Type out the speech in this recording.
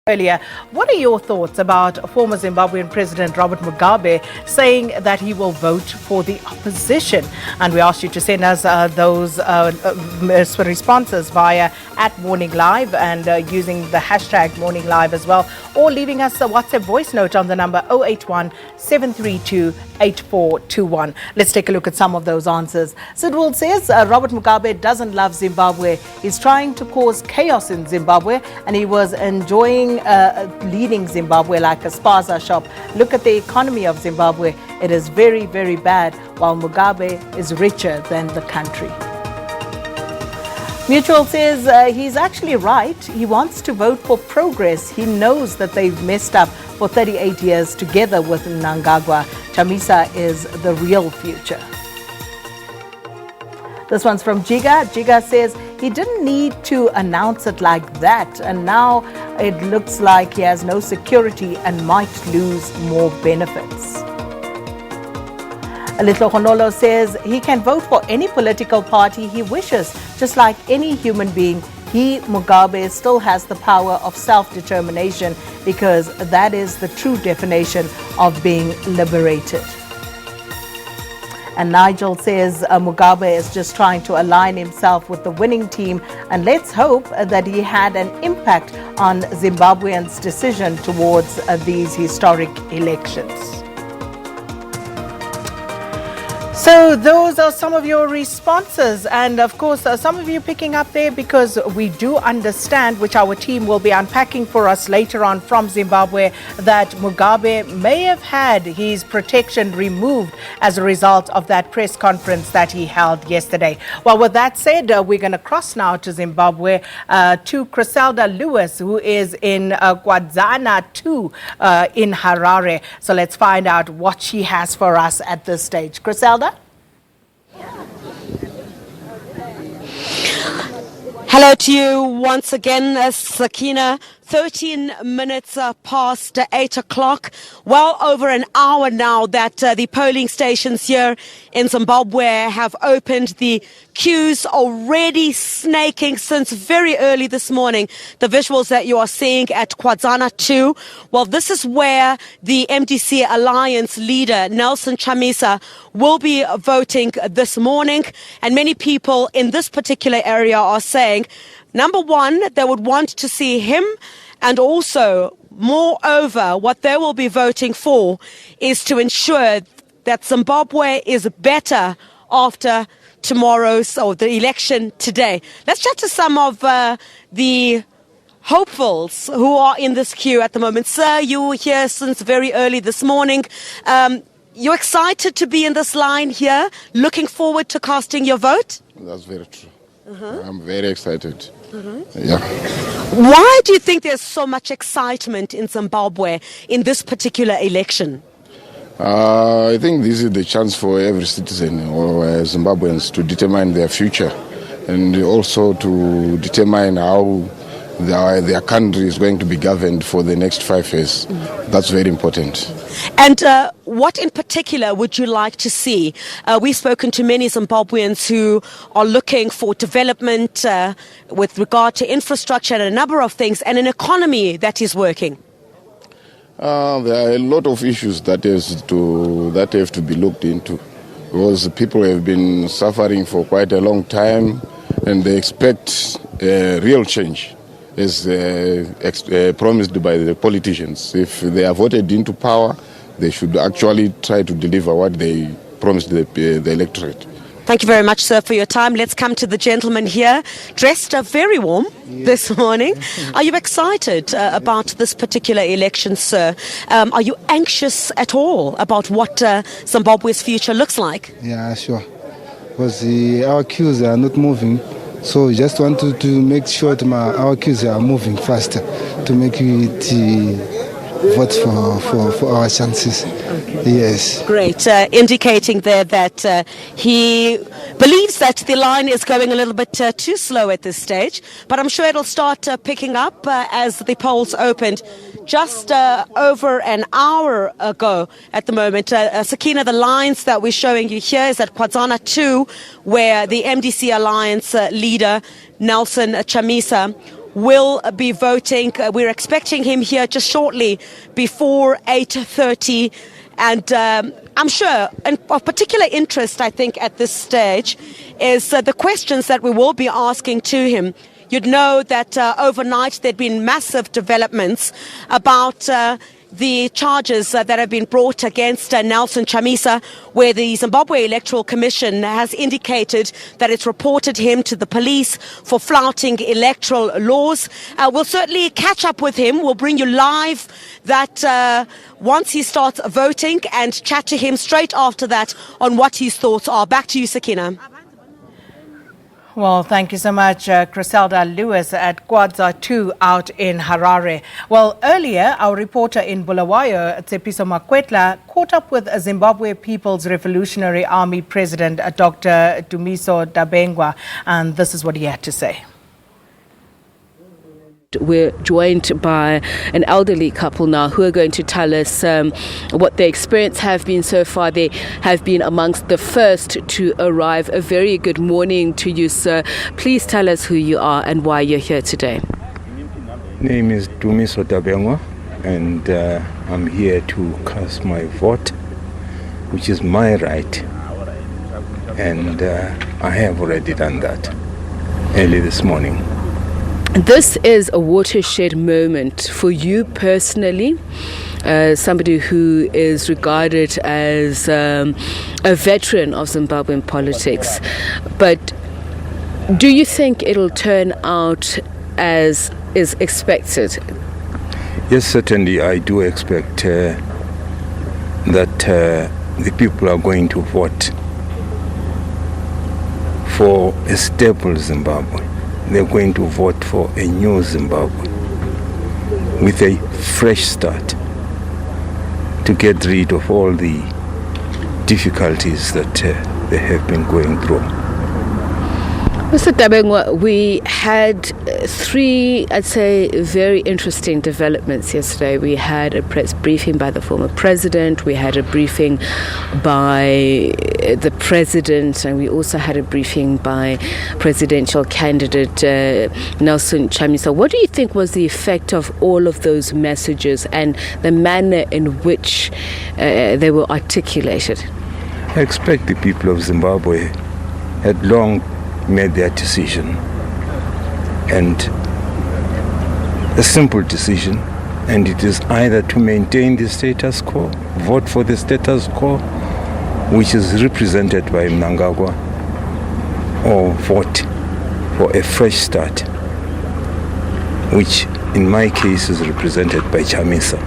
Earlier, what are your thoughts about former Zimbabwean President Robert Mugabe saying that he will vote for the opposition? And we asked you to send us those responses via @MorningLive and using the hashtag MorningLive as well, or leaving us a WhatsApp voice note on the number 081 732 8421. Let's take a look at some of those answers. Sidwell says Robert Mugabe doesn't love Zimbabwe. He's trying to cause chaos in Zimbabwe, and he was enjoying leading Zimbabwe like a spaza shop. Look at the economy of Zimbabwe. It is very, very bad, while Mugabe is richer than the country. Mutual says he's actually right. He wants to vote for progress. He knows that they've messed up for 38 years together with Mnangagwa. Chamisa is the real future. This one's from Jiga. Jiga says he didn't need to announce it like that, and now it looks like he has no security and might lose more benefits. Little Honolo says he can vote for any political party he wishes, just like any human being. He, Mugabe, still has the power of self-determination, because that is the true definition of being liberated. And Nigel says Mugabe is just trying to align himself with the winning team, and let's hope that he had an impact on Zimbabweans' decision towards these historic elections. So those are some of your responses, and of course some of you picking up there because we do understand, which our team will be unpacking for us later on from Zimbabwe, that Mugabe may have had his protection removed as a result of that press conference that he held yesterday. Well, with that said, we're going to cross now to Zimbabwe, to Chriselda Lewis, who is in Kwadzana 2 in Harare. So let's find out what she has for us at this stage. Chriselda? Hello to you once again, Sakina. 13 minutes past 8 o'clock. Well over an hour now that the polling stations here in Zimbabwe have opened. The queues already snaking since very early this morning. The visuals that you are seeing at Kwadzana 2, well, this is where the MDC Alliance leader, Nelson Chamisa, will be voting this morning. And many people in this particular area are saying, number one, they would want to see him, and also, moreover, what they will be voting for is to ensure that Zimbabwe is better after tomorrow's, or the election today. Let's chat to some of the hopefuls who are in this queue at the moment. Sir, you were here since very early this morning. You're excited to be in this line here, looking forward to casting your vote? That's very true. I'm very excited. Yeah. Why do you think there's so much excitement in Zimbabwe in this particular election? I think this is the chance for every citizen or Zimbabweans to determine their future, and also to determine how their country is going to be governed for the next 5 years. That's very important. And what in particular would you like to see? We've spoken to many Zimbabweans who are looking for development with regard to infrastructure and a number of things, and an economy that is working. There are a lot of issues that have to be looked into, because people have been suffering for quite a long time, and they expect real change, as promised by the politicians. If they are voted into power, they should actually try to deliver what they promised the electorate. Thank you very much, sir, for your time. Let's come to the gentleman here, dressed very warm this morning. Are you excited about this particular election, sir? Are you anxious at all about what Zimbabwe's future looks like? Yeah, sure. Because our queues are not moving. So we just want to make sure that our queues are moving faster to make it vote for our chances. Okay. Yes. Great. Indicating there that he believes that the line is going a little bit too slow at this stage, but I'm sure it'll start picking up as the polls opened just over an hour ago at the moment. Sakina, the lines that we're showing you here is at Kwadzana 2, where the MDC Alliance leader, Nelson Chamisa, will be voting. We're expecting him here just shortly before 8:30. And I'm sure, and of particular interest, I think, at this stage, is the questions that we will be asking to him. You'd know that overnight there'd been massive developments about the charges that have been brought against Nelson Chamisa, where the Zimbabwe Electoral Commission has indicated that it's reported him to the police for flouting electoral laws. We'll certainly catch up with him. We'll bring you live that once he starts voting and chat to him straight after that on what his thoughts are. Back to you, Sakina. Well, thank you so much, Chriselda Lewis at Kwadzana 2 out in Harare. Well, earlier, our reporter in Bulawayo, Tsepiso Makwetla, caught up with Zimbabwe People's Revolutionary Army President, Dr. Dumiso Dabengwa, and this is what he had to say. We're joined by an elderly couple now who are going to tell us what their experience have been so far. They have been amongst the first to arrive. A very good morning to you, sir. Please tell us who you are and why you're here today. Name is Dumiso Dabengwa, and I'm here to cast my vote, which is my right, and I have already done that early this morning. This is a watershed moment for you personally, somebody who is regarded as a veteran of Zimbabwean politics. But do you think it'll turn out as is expected? Yes, certainly I do expect that the people are going to vote for a stable Zimbabwe. They're going to vote for a new Zimbabwe with a fresh start to get rid of all the difficulties that they have been going through. Mr. Dabengwa, we had three, I'd say, very interesting developments yesterday. We had a press briefing by the former president, we had a briefing by the president, and we also had a briefing by presidential candidate Nelson Chamisa. What do you think was the effect of all of those messages and the manner in which they were articulated? I expect the people of Zimbabwe had long made their decision, and a simple decision, and it is either to maintain the status quo, vote for the status quo, which is represented by Mnangagwa, or vote for a fresh start, which in my case is represented by Chamisa.